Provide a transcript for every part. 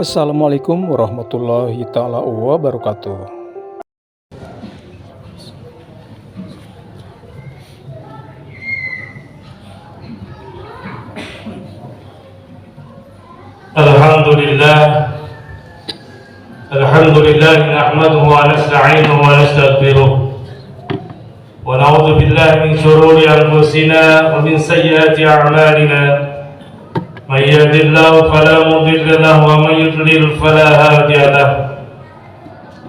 Assalamualaikum warahmatullahi taala wabarakatuh. Alhamdulillah nahmaduhu wa nasta'inuhu wa nastaghfiruh wa na'udzu billahi min shururi anfusina wa min sayyiati a'malina. من يهد الله فلا مضل له ومن يضلل فلا هادي له.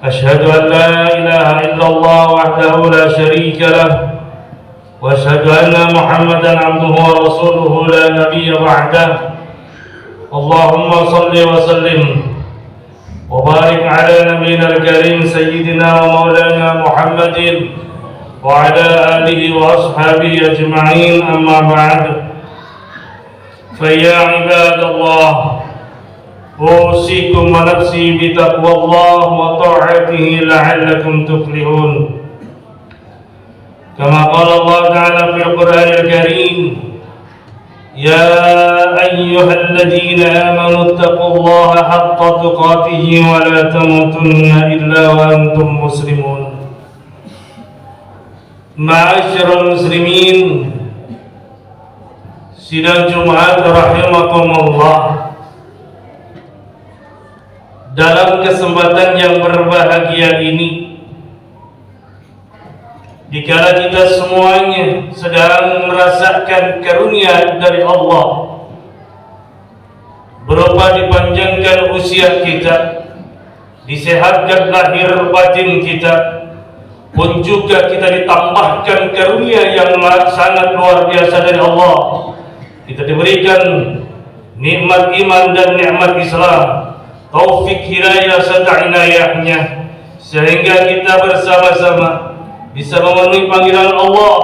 أشهد أن لا إله إلا الله وحده لا شريك له وأشهد أن محمدا عبده ورسوله لا نبي بعده. اللهم صل وسلم وبارك على نبينا الكريم سيدنا ومولانا محمد وعلى آله وأصحابه أجمعين. أما بعد، فيا عباد الله، أوصيكم ونفسي بتقوى الله وطاعته لعلكم تفلحون. كما قال الله تعالى في القرآن الكريم: يا أيها الذين آمنوا اتقوا الله حق تقاته ولا تموتن إلا وأنتم مسلمون. معاشر المسلمين، sidang Jumat rahimakumullah. Dalam kesempatan yang berbahagia ini, dikala kita semuanya sedang merasakan karunia dari Allah berupa dipanjangkan usia kita, disehatkan lahir batin kita, pun juga kita ditambahkan karunia yang sangat luar biasa dari Allah. Kita diberikan nikmat iman dan nikmat Islam, taufik hidayah serta inayahnya, sehingga kita bersama-sama bisa memenuhi panggilan Allah,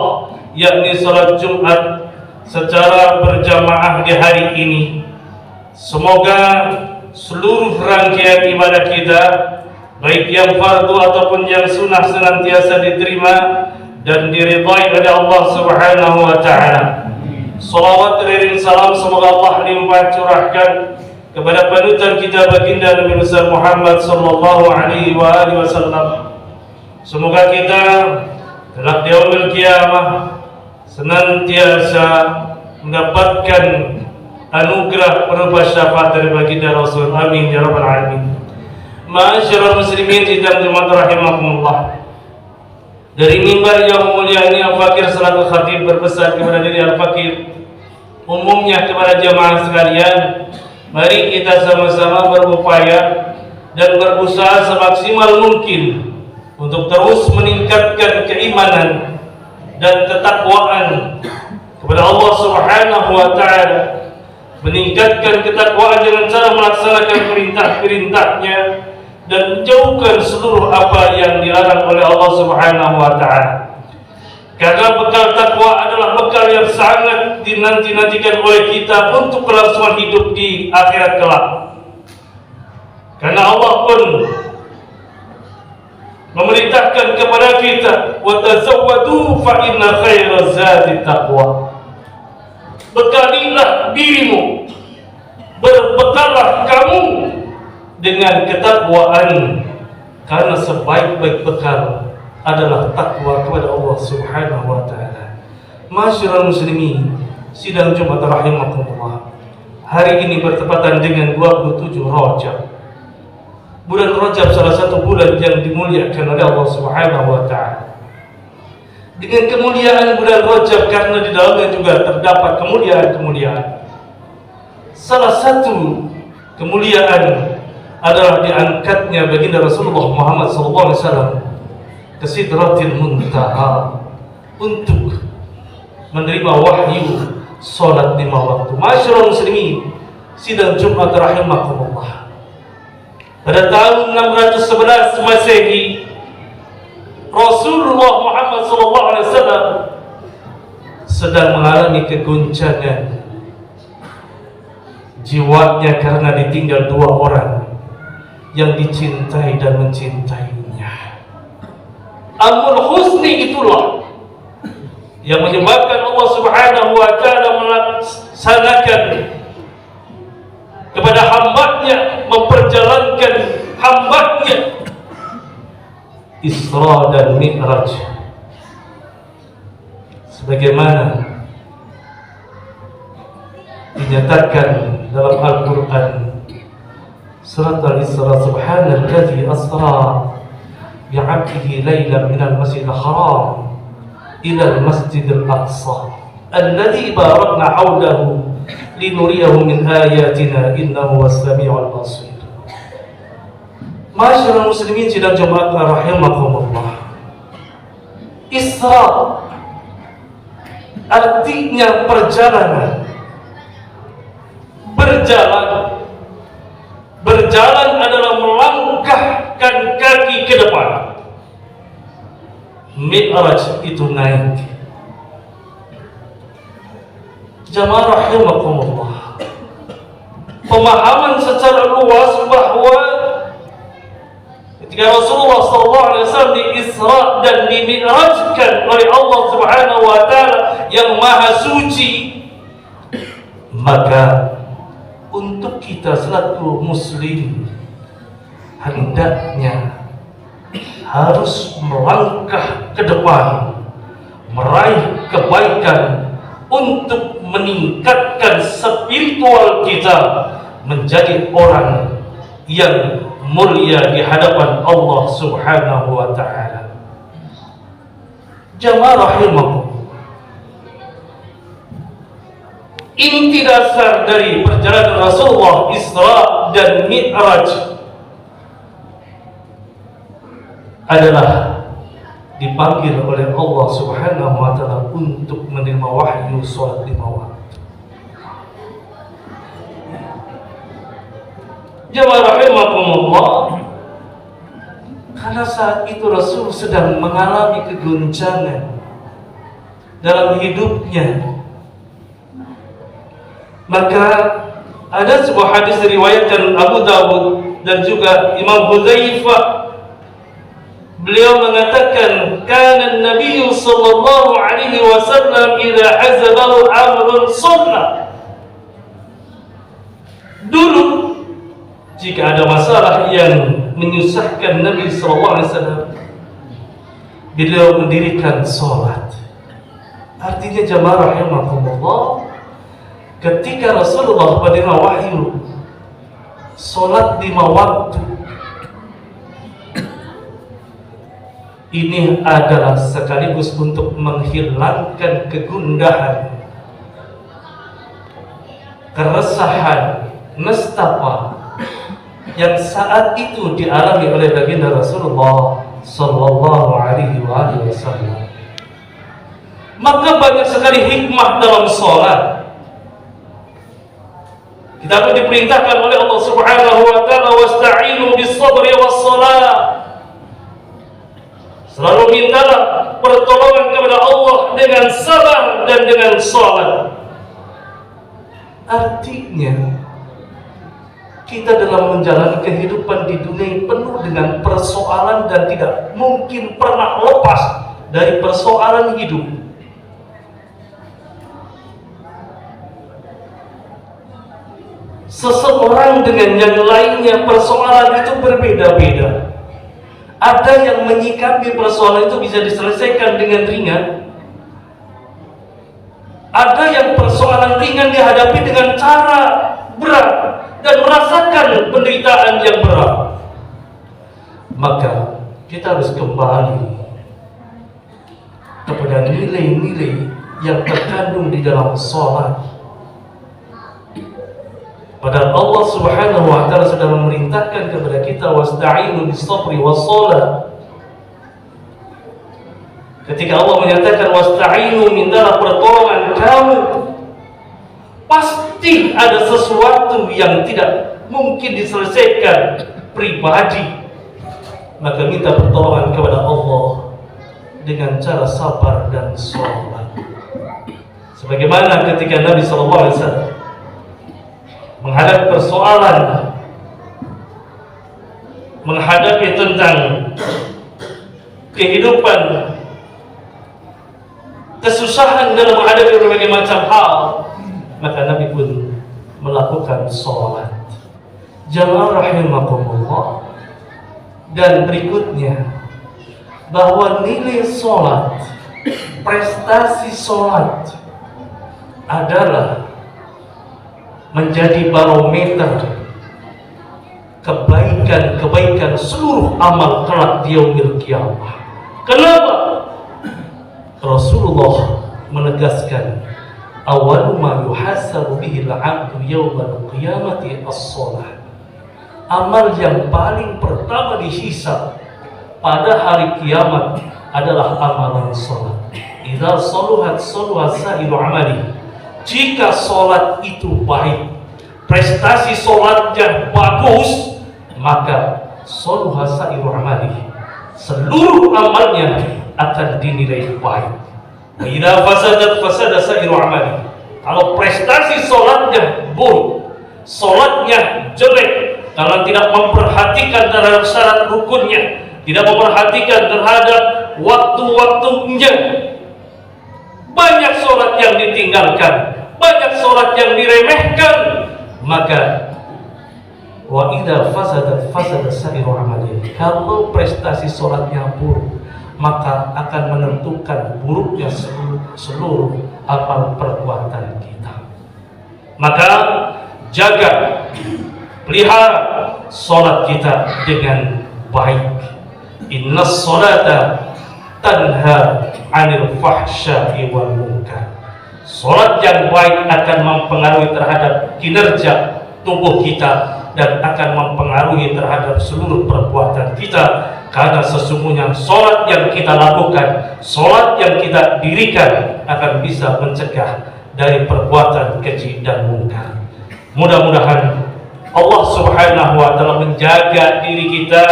yakni salat Jumat secara berjamaah di hari ini. Semoga seluruh rangkaian ibadah kita, baik yang fardu ataupun yang sunnah, senantiasa diterima dan diridhai oleh Allah Subhanahu wa Ta'ala. Salawat dan salam semoga Allah limpah curahkan kepada panutan kita baginda Nabi besar Muhammad sallallahu alaihi wasallam. Semoga kita kelak di yaumil qiyamah senantiasa mendapatkan anugerah berupa syafaat dari baginda Rasul. Amin ya rabbal alamin. Ma'asyiral muslimin sidang Jumat rahimakumullah. Dari mimbar yang mulia ini, Al-Fakir selaku khatib berpesan kepada diri Al-Fakir, umumnya kepada jemaah sekalian, mari kita sama-sama berupaya dan berusaha semaksimal mungkin untuk terus meningkatkan keimanan dan ketakwaan kepada Allah Subhanahu wa Ta'ala, meningkatkan ketakwaan dengan cara melaksanakan perintah-perintahnya dan menjauhkan seluruh apa yang dilarang oleh Allah Subhanahu wa Ta'ala. Karena bekal takwa adalah bekal yang sangat dinanti-nantikan oleh kita untuk kelangsungan hidup di akhirat kelak. Karena Allah pun memerintahkan kepada kita, wa tazawwadu fa inna khairaz zadi taqwa. Bekalilah dirimu, berbekallah kamu dengan ketakwaan, karena sebaik-baik bekal adalah takwa kepada Allah Subhanahu wa Ta'ala. Masyarul muslimin, sidang Jumat rahimakumullah. Hari ini bertepatan dengan 27 Rajab. Bulan Rajab salah satu bulan yang dimuliakan oleh Allah Subhanahu wa Ta'ala. Dengan kemuliaan bulan Rajab, karena di dalamnya juga terdapat kemuliaan-kemuliaan. Salah satu kemuliaan adalah diangkatnya baginda Rasulullah Muhammad SAW ke Sidratil Muntaha untuk menerima wahyu salat 5 waktu. Masyarul muslimin, sidang Jumat rahimakumullah. Pada tahun 611 Masehi, Rasulullah Muhammad SAW sedang mengalami keguncangan jiwanya karena ditinggal 2 orang yang dicintai dan mencintainya. Amrul husni itulah yang menyebabkan Allah Subhanahu wa Ta'ala melaksanakan kepada hambanya, memperkenalkan Isra dan Mi'raj, sebagaimana dinyatakan dalam Al-Quran surat Al-Isra, subhanalladzi asra bi'abdihi laylan minal masjidil haram ila al-masjidil aqsa alladzi barakna hawlahu linuriyahu min ayatina innahu was-sami'ul basir. Masyaallah muslimin sidang Jumat rahimakumullah. Isra artinya perjalanan. Berjalan adalah melangkahkan kaki ke depan. Mi'raj itu naik. Jamaah rahimakumullah, pemahaman secara luas bahwa ketika Rasulullah SAW diisra dan dimi'rajkan oleh Allah Subhanahu wa Ta'ala yang Maha Suci, maka untuk kita selaku muslim hendaknya harus melangkah ke depan, meraih kebaikan untuk meningkatkan spiritual kita menjadi orang yang mulia di hadapan Allah Subhanahu wa Ta'ala. Jamaah rahimakumullah, inti dasar dari perjalanan Rasulullah Isra dan Mi'raj adalah dipanggil oleh Allah Subhanahu wa Ta'ala untuk menerima wahyu salat 5 waktu. Jamaah rahimakumullah, karena saat itu Rasul sedang mengalami kegoncangan dalam hidupnya. Maka ada sebuah hadis diriwayatkan Abu Dawud dan juga Imam Hudzaifah. Beliau mengatakan, kana Nabi sallallahu alaihi wasallam idza hazabahu amrun sunnah. Dulu jika ada masalah yang menyusahkan Nabi sallallahu alaihi wasallam, beliau mendirikan salat. Artinya jamaah rahimakumullah, ketika Rasulullah menerima wahyu salat 5 waktu, ini adalah sekaligus untuk menghilangkan kegundahan, keresahan, nestapa yang saat itu dialami oleh baginda Rasulullah sallallahu alaihi wasallam. Maka banyak sekali hikmah dalam salat. Kita pun diperintahkan oleh Allah Subhanahu wa Ta'ala, wasta'inu bis-sabri was-shalah. Selalu mintalah pertolongan kepada Allah dengan sabar dan dengan salat. Artinya kita dalam menjalani kehidupan di dunia penuh dengan persoalan dan tidak mungkin pernah lepas dari persoalan hidup. Seseorang dengan yang lainnya persoalan itu berbeda-beda. Ada yang menyikapi persoalan itu bisa diselesaikan dengan ringan. Ada yang persoalan ringan dihadapi dengan cara berat dan merasakan penderitaan yang berat. Maka kita harus kembali kepada nilai-nilai yang terkandung di dalam sholat. Padahal Allah Subhanahu wa Ta'ala sudah memerintahkan kepada kita, wasta'inu bis-sabri was-shalah. Ketika Allah menyatakan wasta'inu, mintalah pertolongan kamu, pasti ada sesuatu yang tidak mungkin diselesaikan pribadi. Maka minta pertolongan kepada Allah dengan cara sabar dan sholat. Sebagaimana ketika Nabi SAW menghadapi persoalan, menghadapi tentang kehidupan, kesusahan dalam menghadapi berbagai macam hal, maka Nabi pun melakukan sholat. Jamaah rahimakumullah. Dan berikutnya bahwa nilai sholat, prestasi sholat adalah menjadi barometer kebaikan seluruh amal kelak di yaumil qiyamah. Kenapa? Rasulullah menegaskan, awwalu ma yuhasabu bihi al-'abdu yaumal qiyamati as-shalah. Amal yang paling pertama dihisab pada hari kiamat adalah amalan salat. Idza saluhat saluha sa'iru amali. Jika salat itu baik, prestasi salatnya bagus, maka saluha sa'iru amali. Seluruh amalnya akan dinilai baik. Wa idza fasadat fasada sa'iru amali. Kalau prestasi salatnya buruk, salatnya jelek, kalau tidak memperhatikan terhadap syarat rukunnya, tidak memperhatikan terhadap waktu-waktunya, banyak sholat yang ditinggalkan, banyak sholat yang diremehkan, maka wa idza fasadat fasada sa'iru amali. Kalau prestasi sholatnya buruk, maka akan menentukan buruknya seluruh amal perbuatan kita. Maka jaga, pelihara sholat kita dengan baik. Inna sholata tanha 'anil fahsya'i wal munkar. Sholat yang baik akan mempengaruhi terhadap kinerja tubuh kita dan akan mempengaruhi terhadap seluruh perbuatan kita, karena sesungguhnya sholat yang kita lakukan, sholat yang kita dirikan akan bisa mencegah dari perbuatan keji dan munkar. Mudah-mudahan Allah Subhanahu wa ta'ala menjaga diri kita,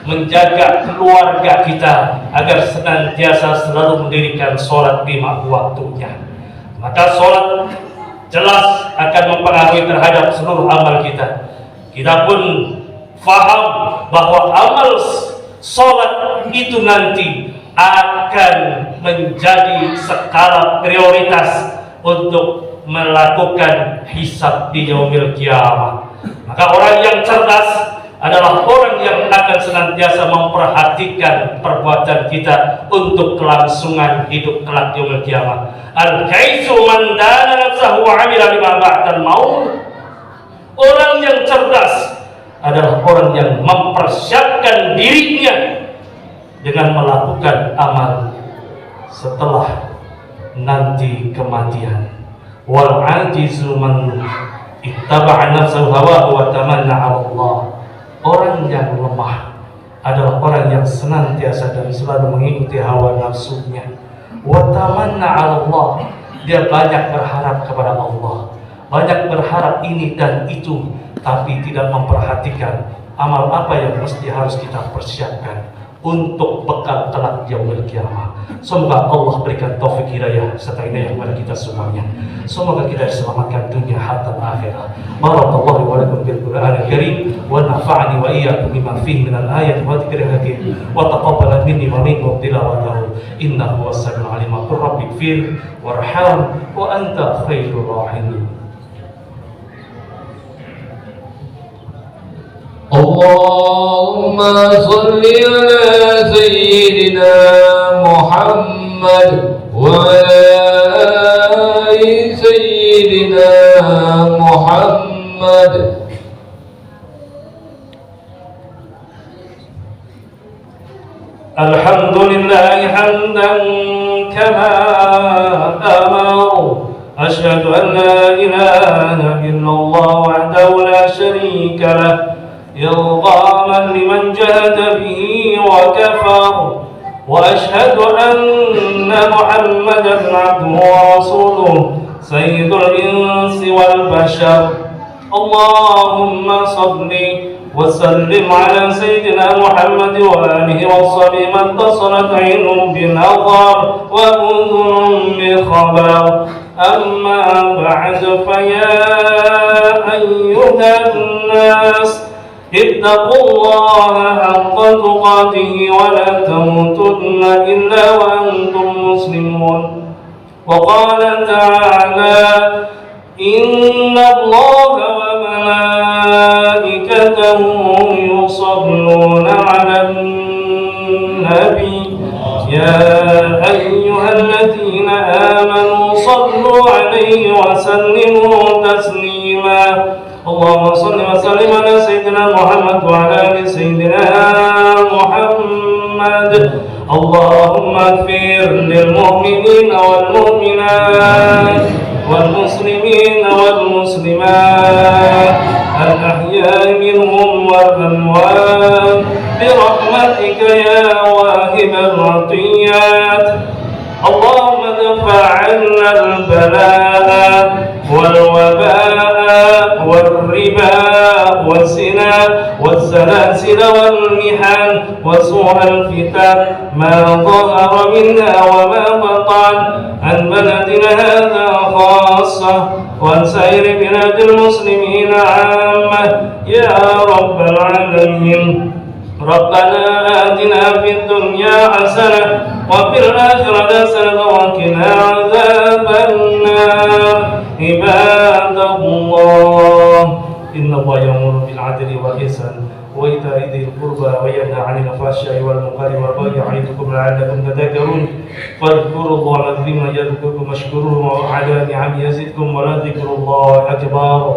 menjaga keluarga kita agar senantiasa selalu mendirikan sholat lima waktunya. Maka sholat jelas akan mempengaruhi terhadap seluruh amal kita. Kita pun faham bahwa amal sholat itu nanti akan menjadi skala prioritas untuk melakukan hisab di yaumil qiyamah. Maka orang yang cerdas adalah orang yang akan senantiasa memperhatikan perbuatan kita untuk kelangsungan hidup kelak yaumil qiyamah. Al-kaisu man dana nafsahu wa 'amila lima ba'dal maut. Orang yang cerdas adalah orang yang mempersiapkan dirinya dengan melakukan amal setelah nanti kematian. Wal 'ajizu man ittaba'a nafsahu hawahu wa tamanna 'ala Allah. Orang yang lemah adalah orang yang senantiasa dan selalu mengikuti hawa nafsunya. Wa tamanna 'ala Allah. Dia banyak berharap kepada Allah, banyak berharap ini dan itu, tapi tidak memperhatikan amal apa yang mesti harus kita persiapkan untuk bekal kelak yaumil qiyamah. Semoga Allah berikan taufik hidayah serta hidayah kepada kita semuanya. Semoga kita diselamatkan dunia hatta akhirat. Barakallahu wa lakum bil Qur'anil Karim wa nafa'ani wa iyyakum bima fihi minal ayati wa dzikril hakim wa taqabbal minni wa minkum tilawatahu innahu was-sami'ul 'alim. Qur rabbighfir warham wa anta khairur rahimin. اللهم صل على سيدنا محمد وعلى آل سيدنا محمد. الحمد لله حمدا كما أمر. أشهد أن لا إله إلا الله وحده لا شريك له إرغاما لمن جهد به وكفر. وأشهد أن محمدا عبده ورسوله سيد الإنس والبشر. اللهم صل وسلم على سيدنا محمد وآله وصحبه من اتصلت عين بنظر وأذن بخبر. أما بعد فيا أيها الناس اتقوا الله حق تقاته ولا تموتن إلا وأنتم مسلمون. وقال تعالى إن الله وملائكته يصلون على النبي يا أيها الذين آمنوا صلوا عليه وسلموا تسليما اللهم صل وسلم على سيدنا محمد وعلى آل سيدنا محمد اللهم اغفر للمؤمنين والمؤمنات والمسلمين والمسلمات الأحياء منهم والأموات برحمتك يا واهب العطيات اللهم ادفع عنا البلاء والوباء والربا والزنا والسلاسل والمحن وسوء الفتن ما ظهر منها وما بطن عن بلدنا هذا خاصة وعن سائر بلاد المسلمين عامة يا رب العالمين ربنا آتنا في الدنيا حسنة وفي الآخرة حسنة وقنا عذاب النار عباد الله إن الله يأمر بالعدل والإحسان وإيتاء ذي القربى وينهى عن الفحشاء والمنكر والبغي يعظكم لعلكم تذكرون فاذكروا الله العظيم يذكركم واشكروه على نعمه يزدكم ولذكر الله أكبر